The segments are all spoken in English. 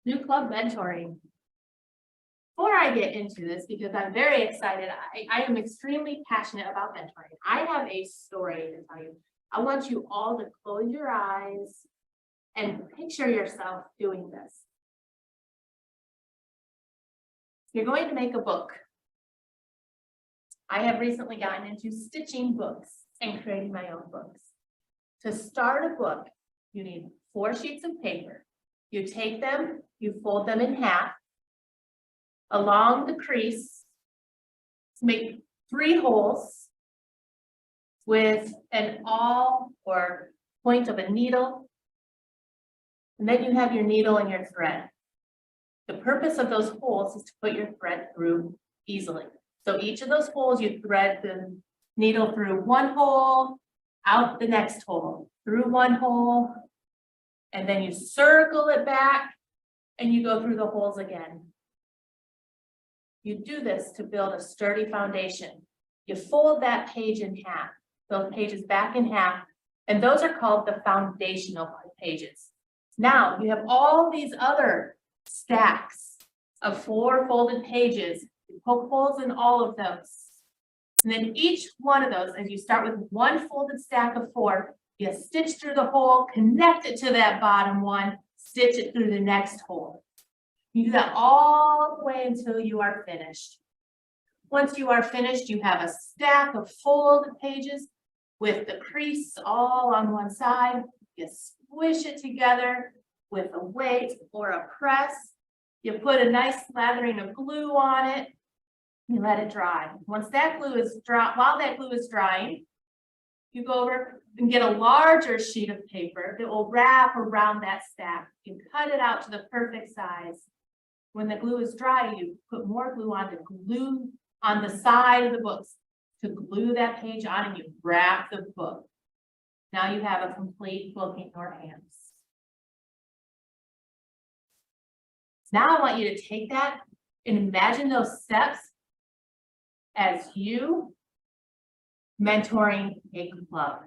New club mentoring. Before I get into this, because I'm very excited, I am extremely passionate about mentoring. I have a story to tell you. I want you all to close your eyes and picture yourself doing this. You're going to make a book. I have recently gotten into stitching books and creating my own books. To start a book, you need 4 sheets of paper. You take them, you fold them in half along the crease to make 3 holes with an awl or point of a needle. And then you have your needle and your thread. The purpose of those holes is to put your thread through easily. So each of those holes, you thread the needle through one hole, out the next hole, through one hole, and then you circle it back and you go through the holes again. You do this to build a sturdy foundation. You fold that page in half, those pages back in half, and those are called the foundational pages. Now you have all these other stacks of 4 folded pages. You poke holes in all of those. And then each one of those, as you start with one folded stack of 4, you stitch through the hole, connect it to that bottom one, stitch it through the next hole. You do that all the way until you are finished. Once you are finished, you have a stack of folded pages with the crease all on one side. You squish it together with a weight or a press. You put a nice slathering of glue on it. You let it dry. Once that glue is dry, while that glue is drying, you go over and get a larger sheet of paper that will wrap around that stack. You cut it out to the perfect size. When the glue is dry, you put more glue on to glue on the side of the books to glue that page on, and you wrap the book. Now you have a complete book in your hands. Now I want you to take that and imagine those steps as you mentoring a club.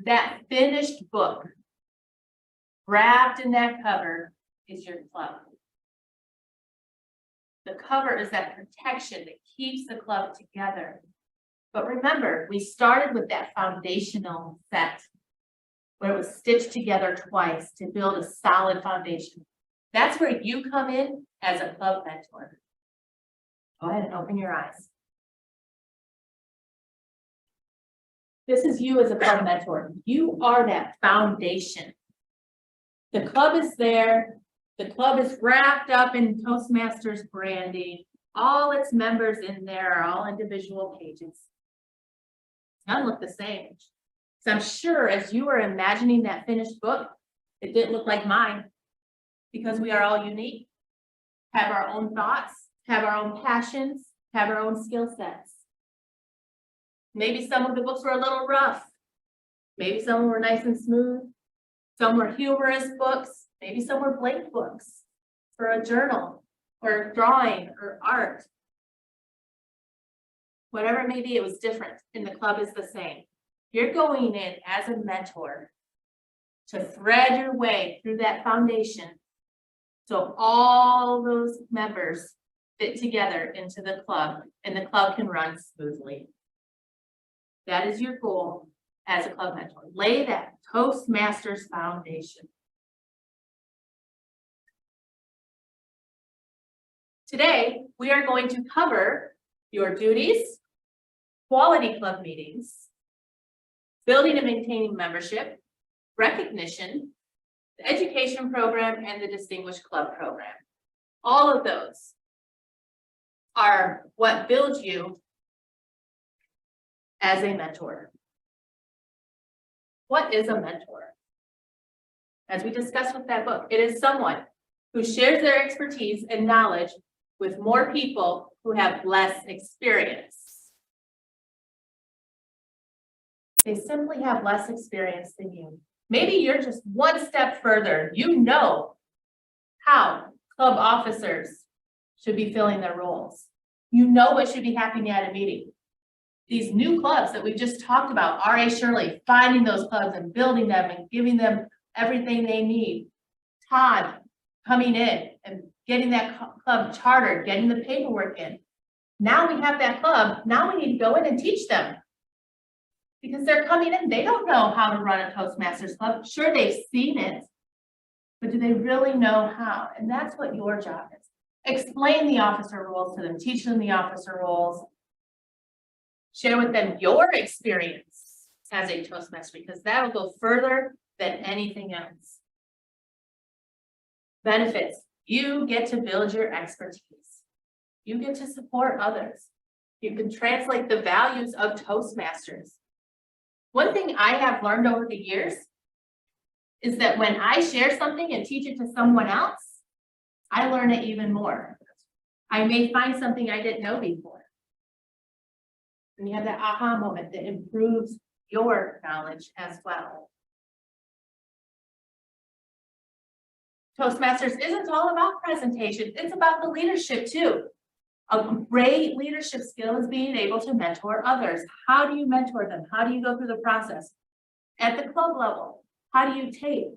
That finished book wrapped in that cover is your club. The cover is that protection that keeps the club together. But remember, we started with that foundational set where it was stitched together twice to build a solid foundation. That's where you come in as a club mentor. Go ahead and open your eyes. This is you as a club mentor. You are that foundation. The club is there. The club is wrapped up in Toastmasters branding. All its members in there are all individual pages. None look the same. So I'm sure as you were imagining that finished book, it didn't look like mine because we are all unique, have our own thoughts, have our own passions, have our own skill sets. Maybe some of the books were a little rough. Maybe some were nice and smooth. Some were humorous books. Maybe some were blank books for a journal or drawing or art. Whatever it may be, it was different, and the club is the same. You're going in as a mentor to thread your way through that foundation so all those members fit together into the club and the club can run smoothly. That is your goal as a club mentor. Lay that Toastmasters foundation. Today, we are going to cover your duties, quality club meetings, building and maintaining membership, recognition, the education program, and the Distinguished Club program. All of those are what builds you as a mentor. What is a mentor? As we discussed with that book, it is someone who shares their expertise and knowledge with more people who have less experience. They simply have less experience than you. Maybe you're just one step further. You know how club officers should be filling their roles. You know what should be happening at a meeting. These new clubs that we've just talked about, R.A. Shirley, finding those clubs and building them and giving them everything they need. Todd coming in and getting that club chartered, getting the paperwork in. Now we have that club, now we need to go in and teach them. Because they're coming in, they don't know how to run a Toastmasters club. Sure, they've seen it, but do they really know how? And that's what your job is. Explain the officer roles to them, teach them the officer roles. Share with them your experience as a Toastmaster, because that'll go further than anything else. Benefits, you get to build your expertise. You get to support others. You can translate the values of Toastmasters. One thing I have learned over the years is that when I share something and teach it to someone else, I learn it even more. I may find something I didn't know before. And you have that aha moment that improves your knowledge as well. Toastmasters isn't all about presentation, it's about the leadership too. A great leadership skill is being able to mentor others. How do you mentor them? How do you go through the process? At the club level, how do you take?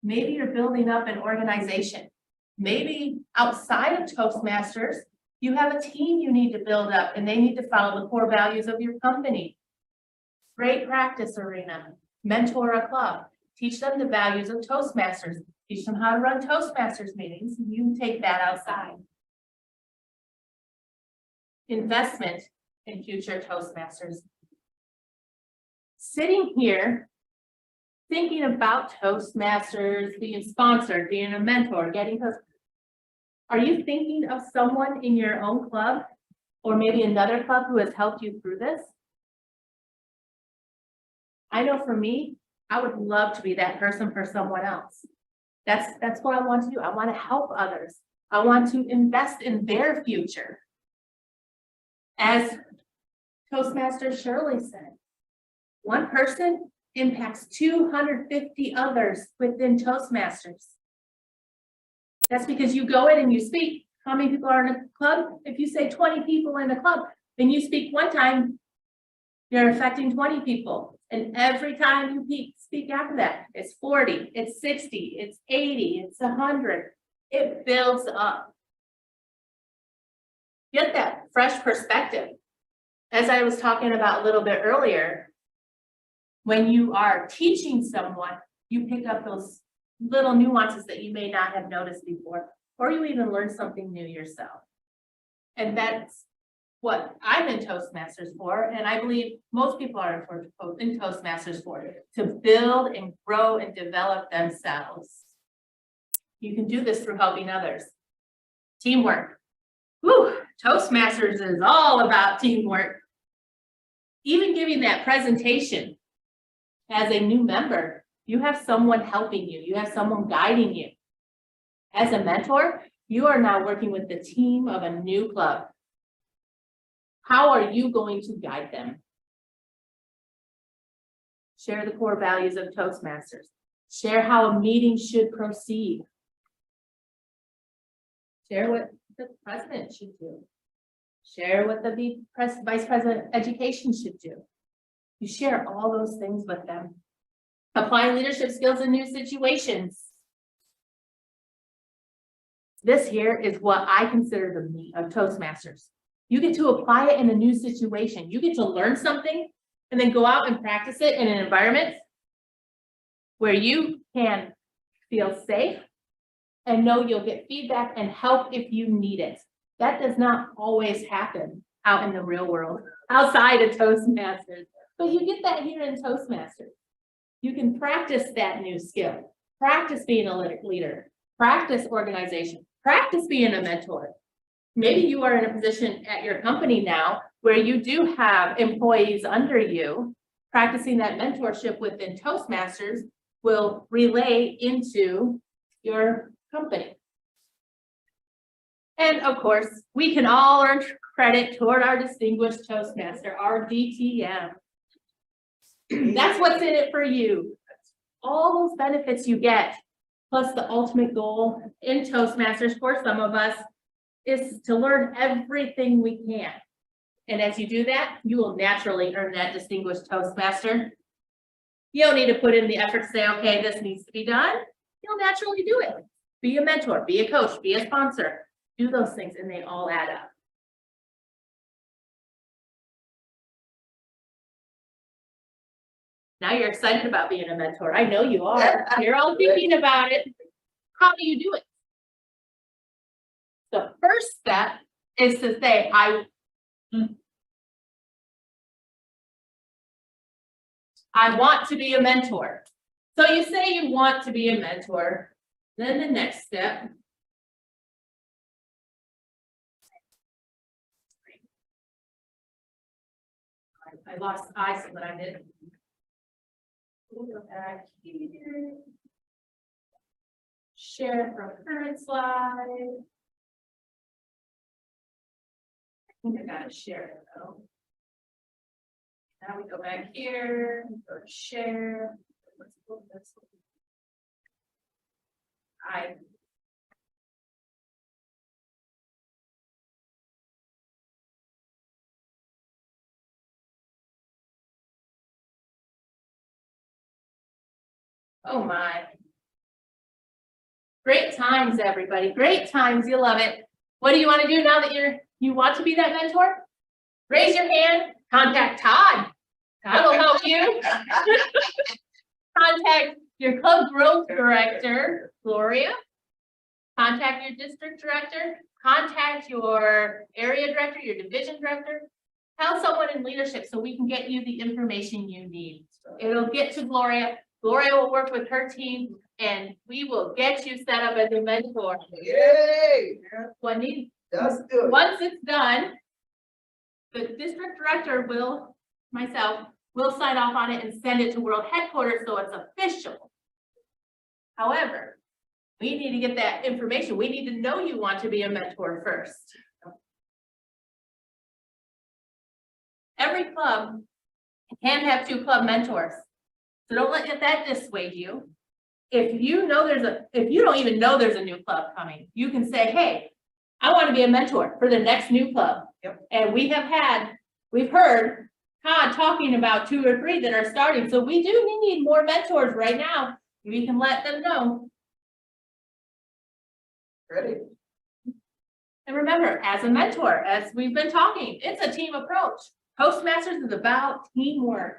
Maybe you're building up an organization. Maybe outside of Toastmasters, you have a team you need to build up and they need to follow the core values of your company. Great practice arena, mentor a club, teach them the values of Toastmasters, teach them how to run Toastmasters meetings, and you take that outside. Investment in future Toastmasters. Sitting here, thinking about Toastmasters, being sponsored, being a mentor, getting Toastmasters. Are you thinking of someone in your own club or maybe another club who has helped you through this? I know for me, I would love to be that person for someone else. That's what I want to do. I want to help others. I want to invest in their future. As Toastmaster Shirley said, one person impacts 250 others within Toastmasters. That's because you go in and you speak. How many people are in a club? If you say 20 people in a club, then you speak one time, you're affecting 20 people. And every time you speak after that, it's 40, it's 60, it's 80, it's 100. It builds up. Get that fresh perspective. As I was talking about a little bit earlier, when you are teaching someone, you pick up those little nuances that you may not have noticed before, or you even learn something new yourself. And that's what I'm in Toastmasters for, and I believe most people are in Toastmasters for, to build and grow and develop themselves. You can do this through helping others. Teamwork. Whew, Toastmasters is all about teamwork. Even giving that presentation as a new member, you have someone helping you. You have someone guiding you. As a mentor, you are now working with the team of a new club. How are you going to guide them? Share the core values of Toastmasters. Share how a meeting should proceed. Share what the president should do. Share what the vice president education should do. You share all those things with them. Apply leadership skills in new situations. This here is what I consider the meat of Toastmasters. You get to apply it in a new situation. You get to learn something and then go out and practice it in an environment where you can feel safe and know you'll get feedback and help if you need it. That does not always happen out in the real world, outside of Toastmasters, but you get that here in Toastmasters. You can practice that new skill, practice being a leader, practice organization, practice being a mentor. Maybe you are in a position at your company now where you do have employees under you. Practicing that mentorship within Toastmasters will relay into your company. And of course, we can all earn credit toward our Distinguished Toastmaster, our DTM. That's what's in it for you. All those benefits you get, plus the ultimate goal in Toastmasters for some of us is to learn everything we can. And as you do that, you will naturally earn that Distinguished Toastmaster. You don't need to put in the effort to say, okay, this needs to be done. You'll naturally do it. be a mentor, be a coach, be a sponsor. Do those things and they all add up. Now you're excited about being a mentor. I know you are. You're all thinking about it. How do you do it? The first step is to say, I want to be a mentor. So you say you want to be a mentor. Then the next step. I lost eyes, but I did. We'll go back here. Share from current slide. I think I gotta share it though. Now we go back here, go to share. Let's pull this. Oh my. Great times, everybody. Great times. You love it. What do you want to do now that you want to be that mentor? Raise your hand. Contact Todd. Todd will help you. Contact your club growth director, Gloria. Contact your district director. Contact your area director, your division director. Tell someone in leadership so we can get you the information you need. It'll get to Gloria. Gloria will work with her team and we will get you set up as a mentor. Yay! Once it's done, the district director will sign off on it and send it to world headquarters so it's official. However, we need to get that information. We need to know you want to be a mentor first. Every club can have 2 club mentors. So don't let that dissuade you. If you don't even know there's a new club coming, you can say, hey, I want to be a mentor for the next new club. Yep. And we've heard Todd talking about 2 or 3 that are starting. So we do need more mentors right now. We can let them know. Ready? And remember, as a mentor, as we've been talking, it's a team approach. Toastmasters is about teamwork.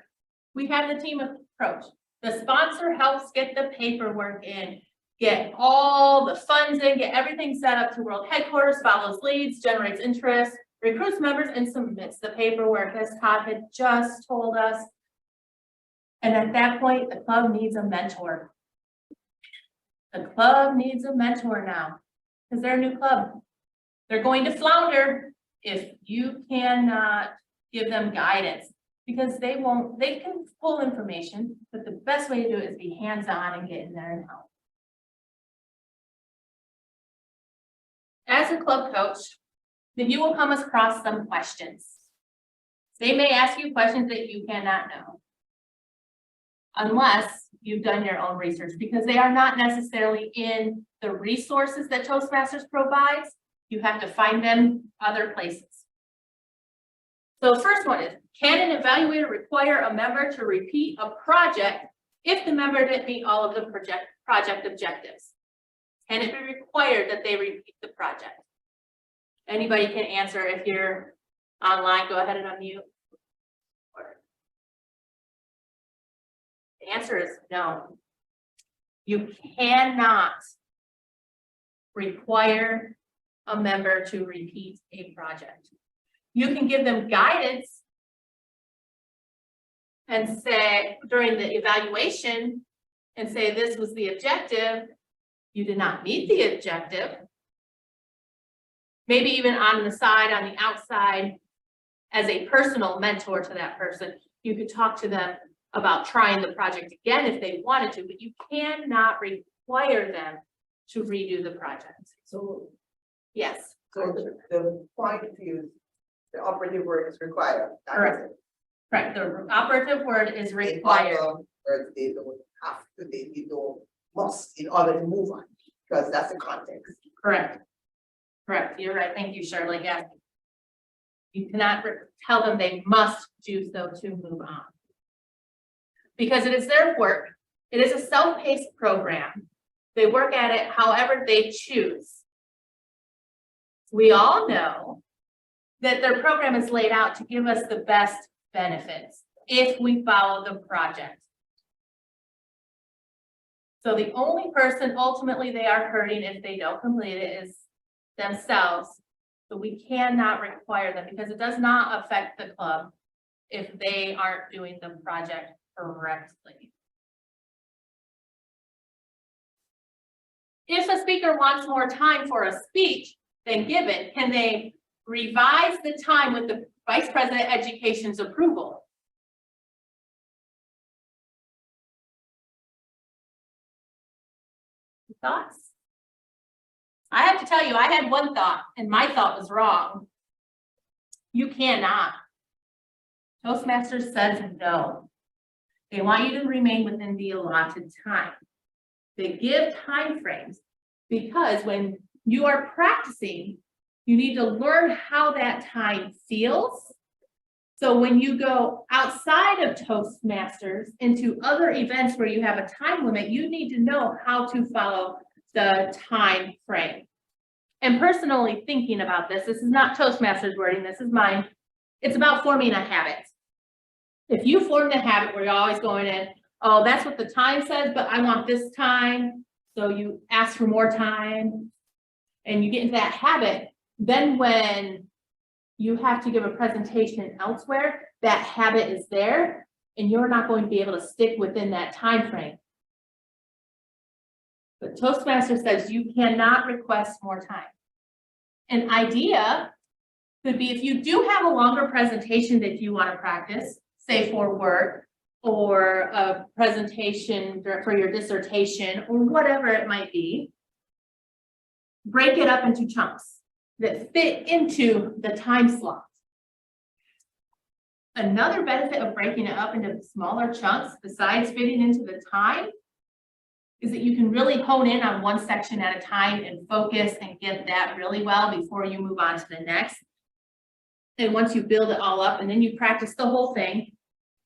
We have the team approach. The sponsor helps get the paperwork in, get all the funds in, get everything set up to world headquarters, follows leads, generates interest, recruits members, and submits the paperwork, as Todd had just told us. And at that point, the club needs a mentor. The club needs a mentor now, because they're a new club. They're going to flounder if you cannot give them guidance, because they can pull information, but the best way to do it is be hands-on and get in there and help. As a club coach, then you will come across some questions. They may ask you questions that you cannot know, unless you've done your own research, because they are not necessarily in the resources that Toastmasters provides. You have to find them other places. So the first one is, can an evaluator require a member to repeat a project if the member didn't meet all of the project objectives? Can it be required that they repeat the project? Anybody can answer. If you're online, go ahead and unmute. The answer is no. You cannot require a member to repeat a project. You can give them guidance and say during the evaluation and say this was the objective. You did not meet the objective. Maybe even on the side, on the outside, as a personal mentor to that person, you could talk to them about trying the project again if they wanted to, but you cannot require them to redo the project. So, Yes. so the point is the operative word is required. Correct. Correct. The operative word is required. Or they don't have to, they don't must in order to move on, because that's the context. Correct. Correct. You're right. Thank you, Shirley. Yes. You cannot tell them they must do so to move on. Because it is their work. It is a self-paced program. They work at it however they choose. We all know that their program is laid out to give us the best benefits if we follow the project. So the only person ultimately they are hurting if they don't complete it is themselves. But we cannot require them because it does not affect the club if they aren't doing the project correctly. If a speaker wants more time for a speech than given, can they revise the time with the Vice President Education's approval? Thoughts? I have to tell you, I had one thought and my thought was wrong. You cannot. Toastmasters says no. They want you to remain within the allotted time. They give time frames because when you are practicing, you need to learn how that time feels. So when you go outside of Toastmasters into other events where you have a time limit, you need to know how to follow the time frame. And personally thinking about this is not Toastmasters wording, this is mine. It's about forming a habit. If you form the habit where you're always going in, oh, that's what the time says, but I want this time. So you ask for more time and you get into that habit. Then when you have to give a presentation elsewhere, that habit is there and you're not going to be able to stick within that time frame. But Toastmasters says you cannot request more time. An idea could be if you do have a longer presentation that you want to practice, say for work or a presentation for your dissertation or whatever it might be, break it up into chunks that fit into the time slot. Another benefit of breaking it up into smaller chunks besides fitting into the time is that you can really hone in on one section at a time and focus and get that really well before you move on to the next. And once you build it all up and then you practice the whole thing,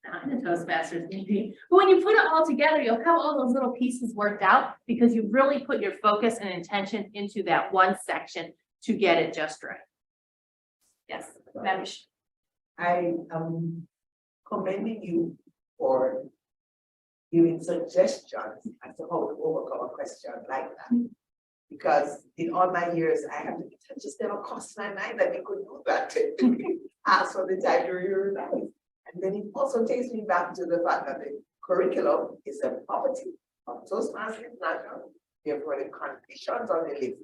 not in a Toastmasters meeting, but when you put it all together, you'll have all those little pieces worked out because you really put your focus and intention into that one section to get it just right. Yes, Babish. I am commending you for giving suggestions as to how to overcome a question like that. Because in all my years, it just never crossed my mind that you could do that. Ask for the time to revise. And then it also takes me back to the fact that the curriculum is a property of Toastmasters International. Therefore, the conditions on the list,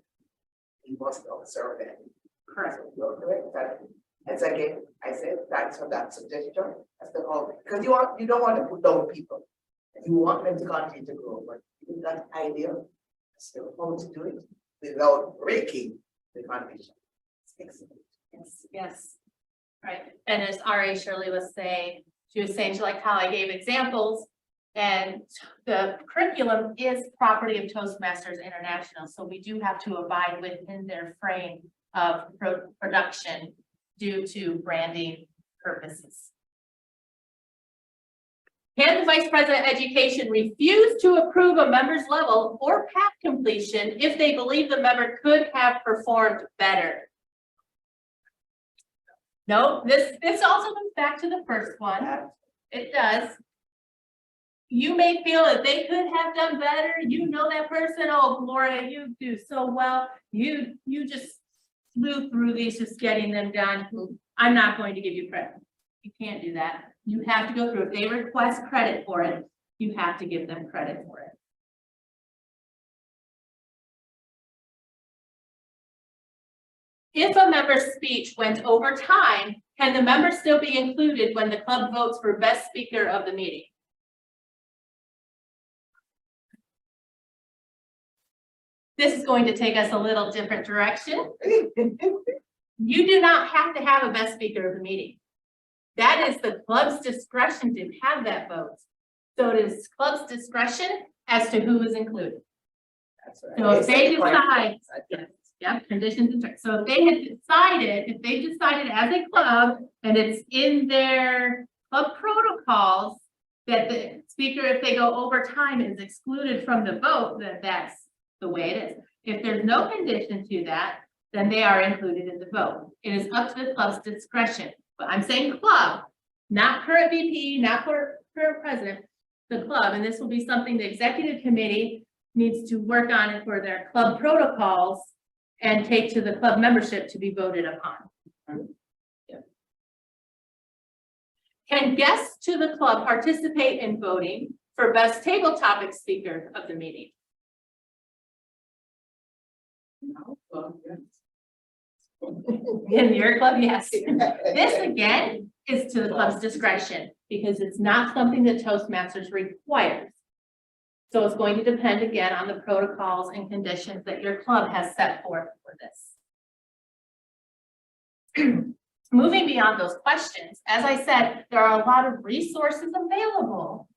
you must observe them. Correct. So you're correct. And so again, I said thanks for that suggestion. That's the whole, because you don't want to put down people. You want them to continue to grow, but with that idea, still how to do it without breaking the condition. Yes, yes. Right. And as R.A. Shirley was saying, she was saying she liked how I gave examples, and the curriculum is property of Toastmasters International. So we do have to abide within their frame of production due to branding purposes. Can the Vice President Education refuse to approve a member's level or path completion if they believe the member could have performed better? No, this also comes back to the first one. It does. You may feel that they could have done better. You know that person. Oh, Gloria, you do so well. You just flew through these, just getting them done. I'm not going to give you credit. You can't do that. You have to go through. If they request credit for it, you have to give them credit for it. If a member's speech went over time, can the member still be included when the club votes for best speaker of the meeting? This is going to take us a little different direction. You do not have to have a best speaker of the meeting. That is the club's discretion to have that vote. So it is club's discretion as to who is included. That's right. So if they decide, conditions and terms. So if they had decided, if they decided as a club and it's in their club protocols that the speaker, if they go over time, is excluded from the vote, then that's the way it is. If there's no condition to that, then they are included in the vote. It is up to the club's discretion, but I'm saying club, not current VP, not current president, the club, and this will be something the executive committee needs to work on it for their club protocols and take to the club membership to be voted upon. Yeah. Can guests to the club participate in voting for best table topic speaker of the meeting? No, well, yes. In your club, yes. This again is to the club's discretion because it's not something that Toastmasters requires. So it's going to depend again on the protocols and conditions that your club has set forth for this. Moving beyond those questions, as I said, there are a lot of resources available.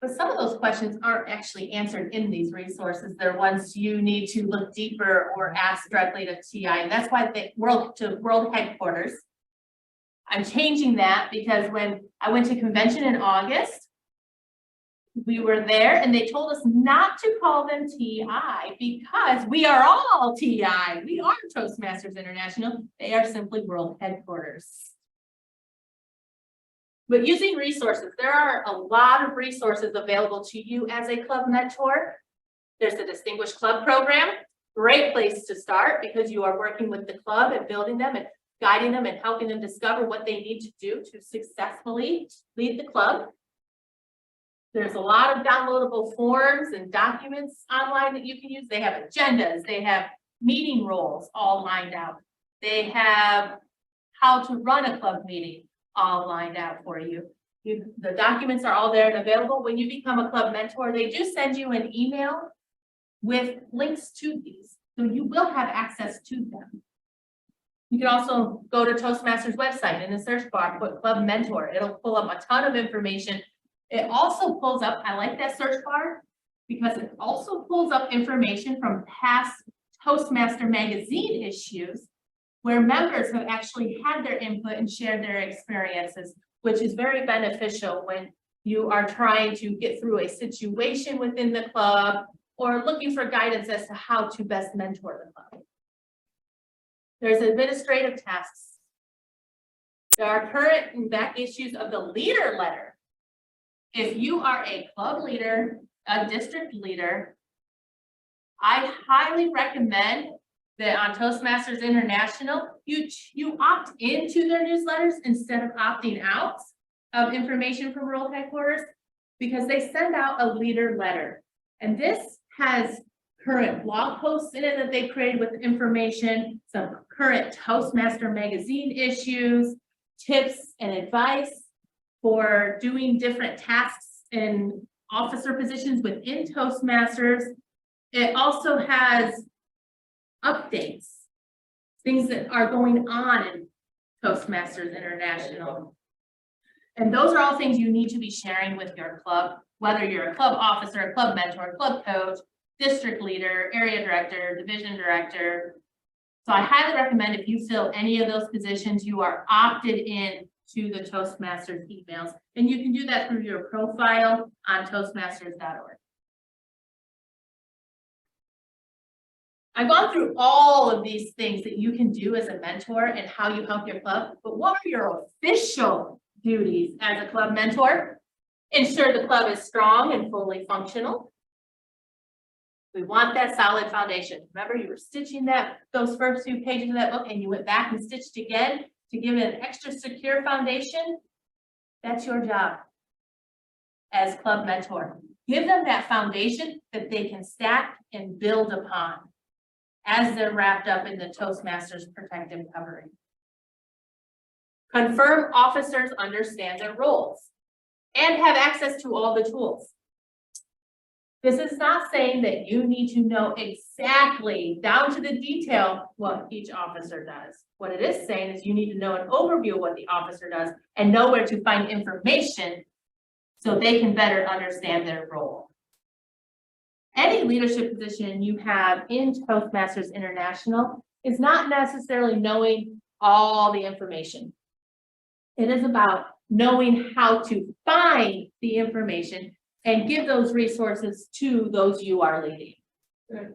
But some of those questions aren't actually answered in these resources. They're ones you need to look deeper or ask directly to TI. And that's why the world headquarters. I'm changing that because when I went to convention in August, we were there and they told us not to call them TI because we are all TI. We are Toastmasters International. They are simply world headquarters. But using resources, there are a lot of resources available to you as a club mentor. There's the Distinguished Club Program, great place to start because you are working with the club and building them and guiding them and helping them discover what they need to do to successfully lead the club. There's a lot of downloadable forms and documents online that you can use. They have agendas, they have meeting roles all lined out. They have how to run a club meeting all lined out for you. The documents are all there and available. When you become a club mentor, they do send you an email with links to these. So you will have access to them. You can also go to Toastmasters website in the search bar, put club mentor. It'll pull up a ton of information. It also pulls up, I like that search bar because it also pulls up information from past Toastmaster magazine issues where members have actually had their input and shared their experiences, which is very beneficial when you are trying to get through a situation within the club or looking for guidance as to how to best mentor the club. There's administrative tasks. There are current and back issues of the leader letter. If you are a club leader, a district leader, I highly recommend that on Toastmasters International, you opt into their newsletters instead of opting out of information from world headquarters because they send out a leader letter. And this has current blog posts in it that they created with information, some current Toastmaster magazine issues, tips and advice for doing different tasks in officer positions within Toastmasters. It also has updates, things that are going on in Toastmasters International. And those are all things you need to be sharing with your club, whether you're a club officer, a club mentor, club coach, district leader, area director, division director. So I highly recommend if you fill any of those positions, you are opted in to the Toastmasters emails. And you can do that through your profile on Toastmasters.org. I've gone through all of these things that you can do as a mentor and how you help your club, but what are your official duties as a club mentor? Ensure the club is strong and fully functional. We want that solid foundation. Remember, you were stitching those first few pages of that book and you went back and stitched again to give it an extra secure foundation. That's your job as club mentor. Give them that foundation that they can stack and build upon as they're wrapped up in the Toastmasters protective covering. Confirm officers understand their roles and have access to all the tools. This is not saying that you need to know exactly down to the detail what each officer does. What it is saying is you need to know an overview of what the officer does and know where to find information so they can better understand their role. Any leadership position you have in Toastmasters International is not necessarily knowing all the information. It is about knowing how to find the information and give those resources to those you are leading. Good.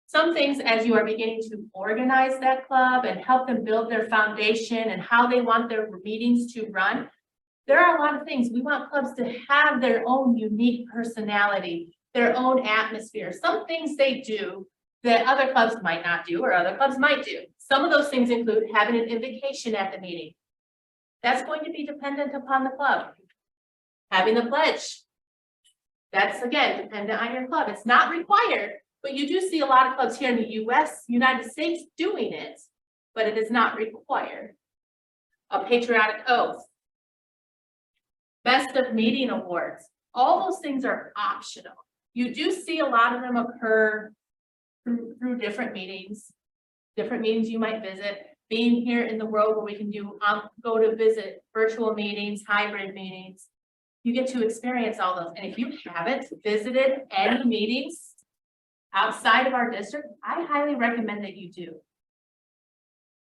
Some things as you are beginning to organize that club and help them build their foundation and how they want their meetings to run. There are a lot of things. We want clubs to have their own unique personality, their own atmosphere. Some things they do that other clubs might not do or other clubs might do. Some of those things include having an invocation at the meeting. That's going to be dependent upon the club. Having a pledge. That's again, dependent on your club. It's not required, but you do see a lot of clubs here in the US, United States doing it, but it is not required. A patriotic oath. Best of meeting awards. All those things are optional. You do see a lot of them occur through different meetings you might visit. Being here in the world where we can do go to visit virtual meetings, hybrid meetings, you get to experience all those. And if you haven't visited any meetings outside of our district, I highly recommend that you do.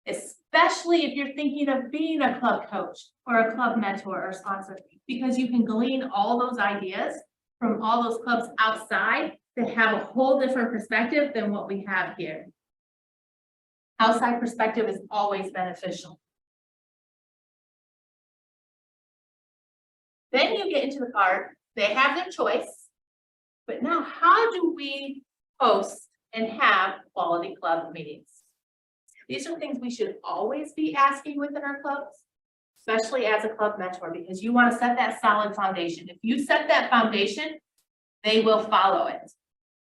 Especially if you're thinking of being a club coach or a club mentor or sponsor, because you can glean all those ideas from all those clubs outside that have a whole different perspective than what we have here. Outside perspective is always beneficial. Then you get into the part, they have their choice, but now how do we host and have quality club meetings? These are things we should always be asking within our clubs, especially as a club mentor, because you want to set that solid foundation. If you set that foundation, they will follow it.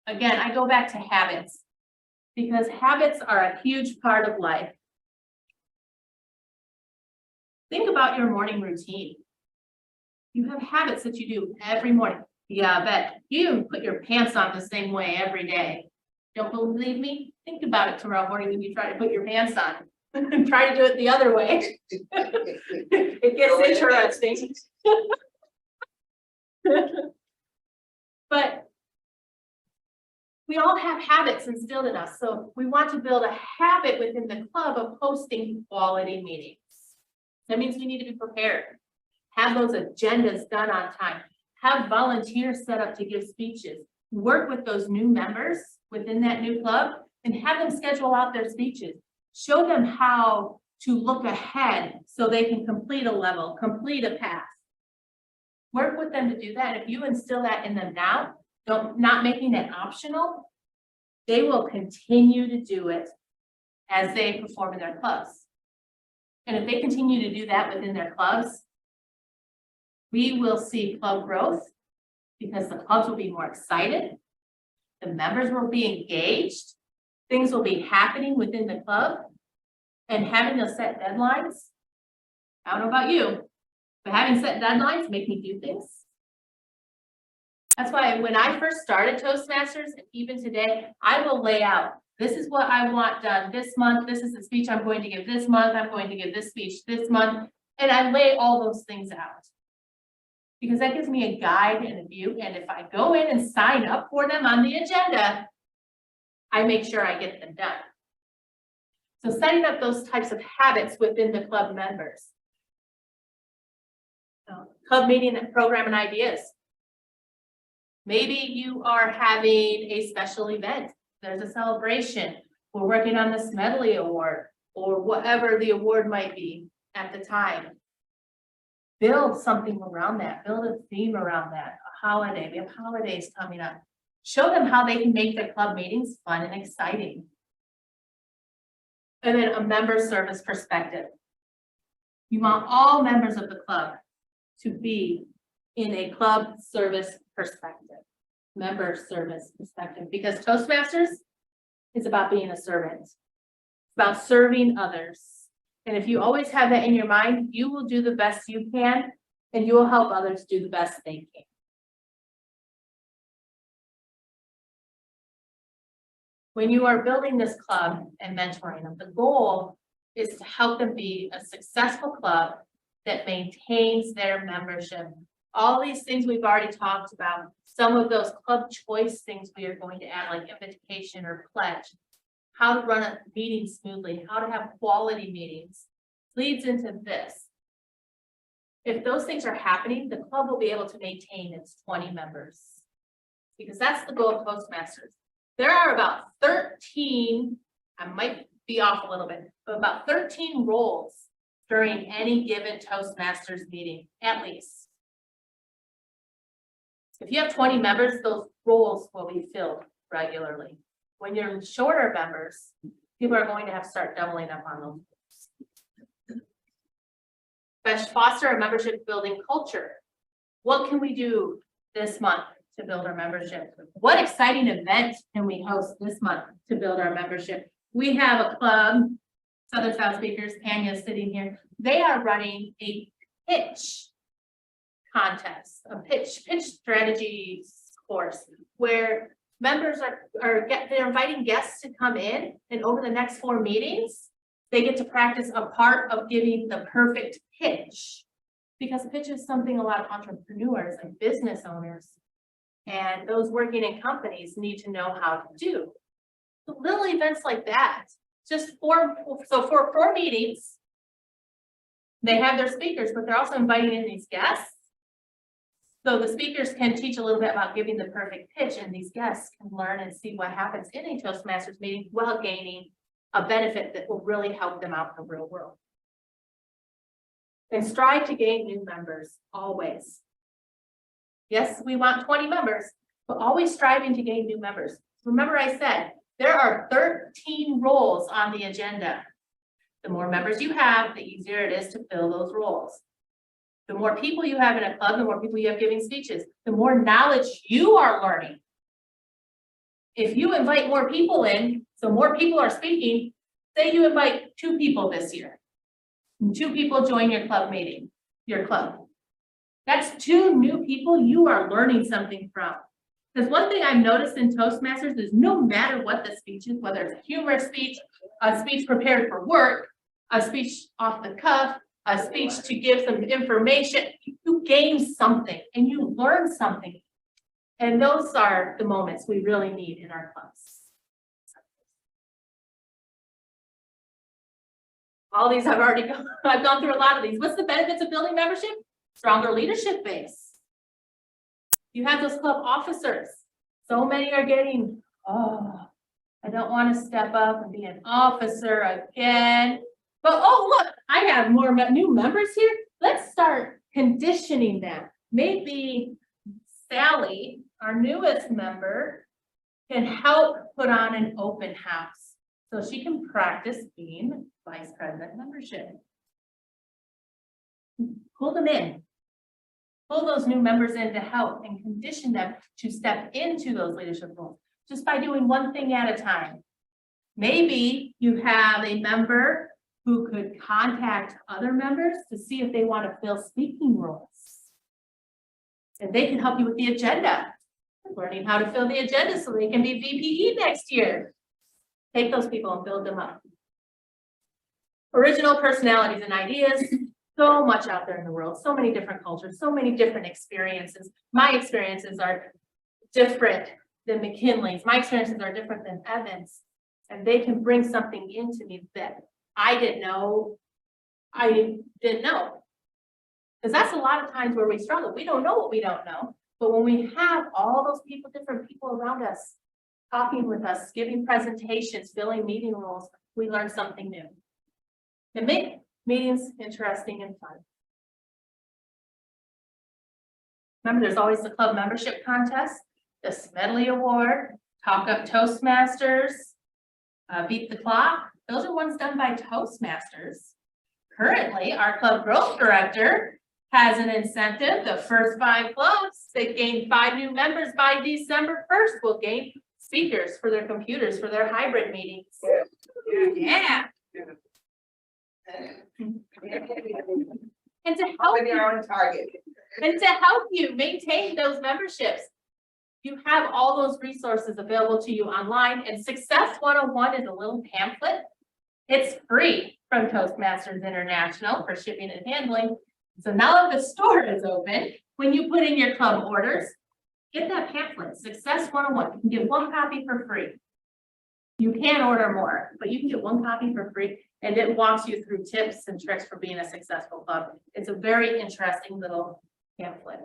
Again, I go back to habits, because habits are a huge part of life. Think about your morning routine. You have habits that you do every morning. Yeah, I bet you even put your pants on the same way every day. Don't believe me? Think about it tomorrow morning when you try to put your pants on and try to do it the other way. It gets interesting. But we all have habits instilled in us. So we want to build a habit within the club of hosting quality meetings. That means we need to be prepared. Have those agendas done on time. Have volunteers set up to give speeches. Work with those new members within that new club and have them schedule out their speeches. Show them how to look ahead so they can complete a level, complete a path. Work with them to do that. If you instill that in them now, not making it optional, they will continue to do it as they perform in their clubs. And if they continue to do that within their clubs, we will see club growth because the clubs will be more excited. The members will be engaged. Things will be happening within the club, and having those set deadlines. I don't know about you, but having set deadlines make me do things. That's why when I first started Toastmasters, and even today, I will lay out, this is what I want done this month. This is the speech I'm going to give this month. I'm going to give this speech this month. And I lay all those things out. Because that gives me a guide and a view. And if I go in and sign up for them on the agenda, I make sure I get them done. So setting up those types of habits within the club members. Club meeting and program and ideas. Maybe you are having a special event. There's a celebration. We're working on the Smedley Award or whatever the award might be at the time. Build something around that. Build a theme around that. A holiday. We have holidays coming up. Show them how they can make their club meetings fun and exciting. And then a member service perspective. You want all members of the club to be in a club service perspective, member service perspective, because Toastmasters is about being a servant. It's about serving others. And if you always have that in your mind, you will do the best you can, and you will help others do the best they can. When you are building this club and mentoring them, the goal is to help them be a successful club that maintains their membership. All these things we've already talked about, some of those club choice things we are going to add, like invitation or pledge, how to run a meeting smoothly, how to have quality meetings, leads into this. If those things are happening, the club will be able to maintain its 20 members. Because that's the goal of Toastmasters. There are about 13, I might be off a little bit, but about 13 roles during any given Toastmasters meeting, at least. If you have 20 members, those roles will be filled regularly. When you're shorter members, people are going to have to start doubling up on those. Let's foster a membership building culture. What can we do this month to build our membership? What exciting event can we host this month to build our membership? We have a club, Southern South Speakers, Tanya's sitting here. They are running a pitch contest, a pitch strategies course where members they're inviting guests to come in, and over the next 4 meetings, they get to practice a part of giving the perfect pitch. Because pitch is something a lot of entrepreneurs and business owners and those working in companies need to know how to do. So little events like that, just for 4 meetings, they have their speakers, but they're also inviting in these guests. So the speakers can teach a little bit about giving the perfect pitch, and these guests can learn and see what happens in a Toastmasters meeting while gaining a benefit that will really help them out in the real world. And strive to gain new members, always. Yes, we want 20 members, but always striving to gain new members. Remember I said, there are 13 roles on the agenda. The more members you have, the easier it is to fill those roles. The more people you have in a club, the more people you have giving speeches, the more knowledge you are learning. If you invite more people in, so more people are speaking, say you invite 2 people this year. 2 people join your club meeting, your club. That's 2 new people you are learning something from. Because one thing I've noticed in Toastmasters is no matter what the speech is, whether it's a humorous speech, a speech prepared for work, a speech off the cuff, a speech to give some information, you gain something and you learn something. And those are the moments we really need in our clubs. All these I've gone through a lot of these. What's the benefits of building membership? Stronger leadership base. You have those club officers. So many are getting, oh, I don't want to step up and be an officer again. But oh, look, I have more new members here. Let's start conditioning them. Maybe Sally, our newest member, can help put on an open house so she can practice being vice president membership. Pull them in. Pull those new members in to help and condition them to step into those leadership roles just by doing one thing at a time. Maybe you have a member who could contact other members to see if they want to fill speaking roles. And they can help you with the agenda, learning how to fill the agenda so they can be VPE next year. Take those people and build them up. Original personalities and ideas. So much out there in the world, so many different cultures, so many different experiences. My experiences are different than McKinley's. My experiences are different than Evan's. And they can bring something into me that I didn't know. Because that's a lot of times where we struggle. We don't know what we don't know. But when we have all those people, different people around us, talking with us, giving presentations, filling meeting roles, we learn something new. And make meetings interesting and fun. Remember, there's always the club membership contest, the Smedley Award, Talk Up Toastmasters, Beat the Clock. Those are ones done by Toastmasters. Currently, our club growth director has an incentive. The first 5 clubs that gain 5 new members by December 1st will gain speakers for their computers for their hybrid meetings. Yeah. And to help you on target. And to help you maintain those memberships, you have all those resources available to you online. And Success 101 is a little pamphlet. It's free from Toastmasters International for shipping and handling. So now that the store is open, when you put in your club orders, get that pamphlet, Success 101. You can get 1 copy for free. You can order more, but you can get 1 copy for free. And it walks you through tips and tricks for being a successful club. It's a very interesting little pamphlet.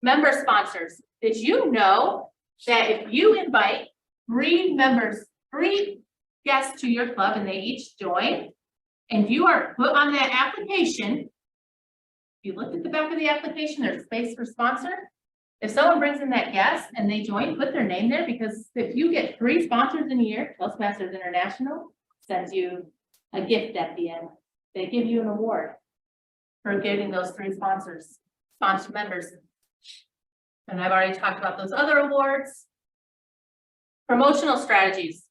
Member sponsors. Did you know that if you invite 3 guests to your club and they each join, and you are put on that application, if you look at the back of the application, there's space for sponsor. If someone brings in that guest and they join, put their name there, because if you get 3 sponsors in a year, Toastmasters International sends you a gift at the end. They give you an award for getting those 3 sponsor members. And I've already talked about those other awards. Promotional strategies.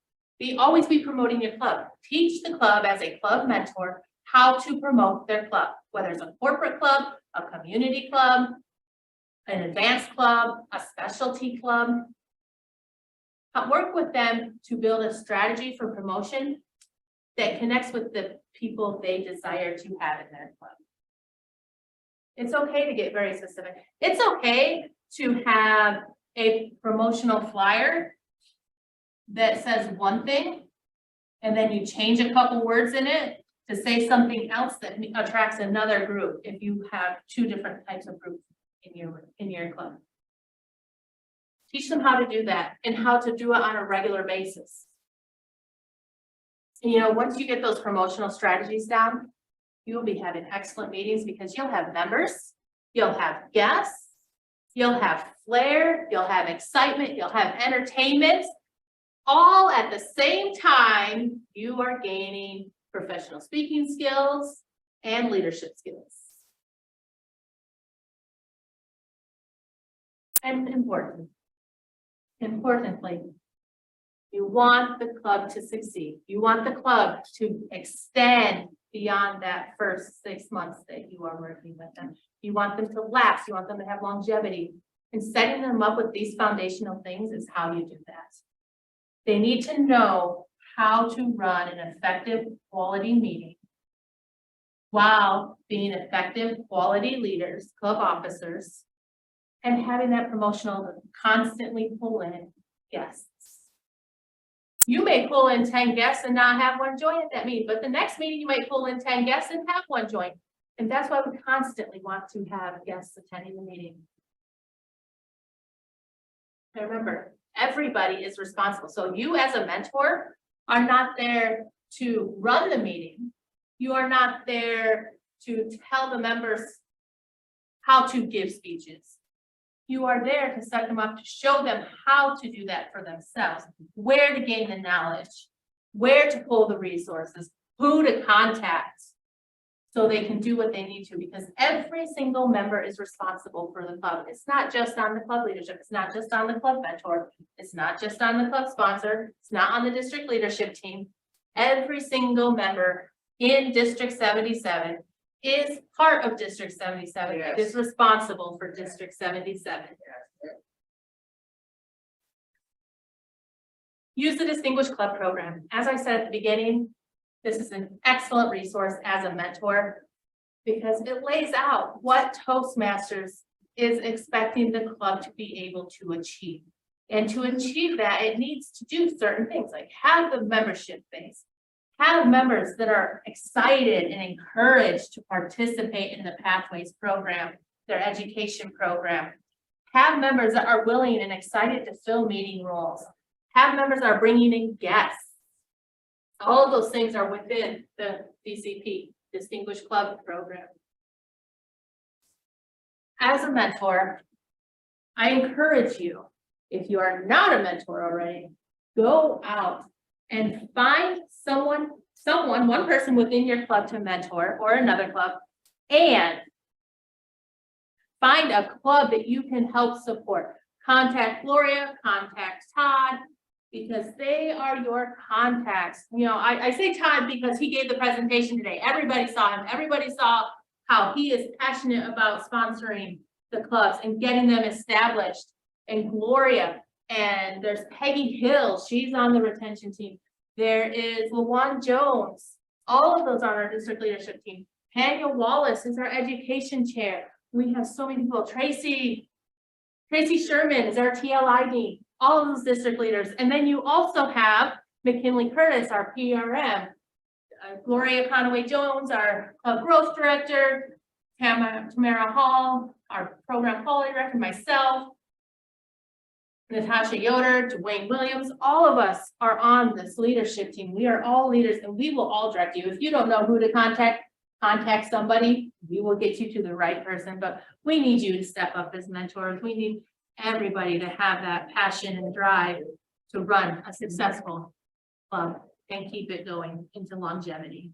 Always be promoting your club. Teach the club as a club mentor how to promote their club, whether it's a corporate club, a community club, an advanced club, a specialty club. Work with them to build a strategy for promotion that connects with the people they desire to have in their club. It's okay to get very specific. It's okay to have a promotional flyer that says one thing, and then you change a couple words in it to say something else that attracts another group if you have 2 different types of groups in your club. Teach them how to do that and how to do it on a regular basis. And, you know, once you get those promotional strategies down, you will be having excellent meetings because you'll have members, you'll have guests, you'll have flair, you'll have excitement, you'll have entertainment. All at the same time, you are gaining professional speaking skills and leadership skills. And importantly, you want the club to succeed. You want the club to extend beyond that first 6 months that you are working with them. You want them to last. You want them to have longevity. And setting them up with these foundational things is how you do that. They need to know how to run an effective quality meeting while being effective quality leaders, club officers, and having that promotional to constantly pull in guests. You may pull in 10 guests and not have one join at that meeting, but the next meeting you might pull in 10 guests and have one join. And that's why we constantly want to have guests attending the meeting. And remember, everybody is responsible. So you as a mentor are not there to run the meeting. You are not there to tell the members how to give speeches. You are there to set them up, to show them how to do that for themselves, where to gain the knowledge, where to pull the resources, who to contact, so they can do what they need to, because every single member is responsible for the club. It's not just on the club leadership. It's not just on the club mentor. It's not just on the club sponsor. It's not on the district leadership team. Every single member in District 77 is part of District 77. Yes. It is responsible for District 77. Use the Distinguished Club Program. As I said at the beginning, this is an excellent resource as a mentor because it lays out what Toastmasters is expecting the club to be able to achieve. And to achieve that, it needs to do certain things like have the membership base, have members that are excited and encouraged to participate in the Pathways program, their education program, have members that are willing and excited to fill meeting roles, have members that are bringing in guests. All of those things are within the DCP, Distinguished Club Program. As a mentor, I encourage you, if you are not a mentor already, go out and find someone, one person within your club to mentor or another club, and find a club that you can help support. Contact Gloria, contact Todd, because they are your contacts. You know, I say Todd because he gave the presentation today. Everybody saw him. Everybody saw how he is passionate about sponsoring the clubs and getting them established. And Gloria, and there's Peggy Hill. She's on the retention team. There is LaJuan Jones. All of those are on our district leadership team. Tanya Wallace is our education chair. We have so many people. Tracy Sherman is our TLI dean. all of those district leaders. And then you also have McKinley Curtis, our PRM, Gloria Conaway Jones, our growth director, Tamara Hall, our program quality director, myself, Natasha Yoder, Dwayne Williams, all of us are on this leadership team. We are all leaders and we will all direct you. If you don't know who to contact somebody. We will get you to the right person, but we need you to step up as mentors. We need everybody to have that passion and drive to run a successful club and keep it going into longevity.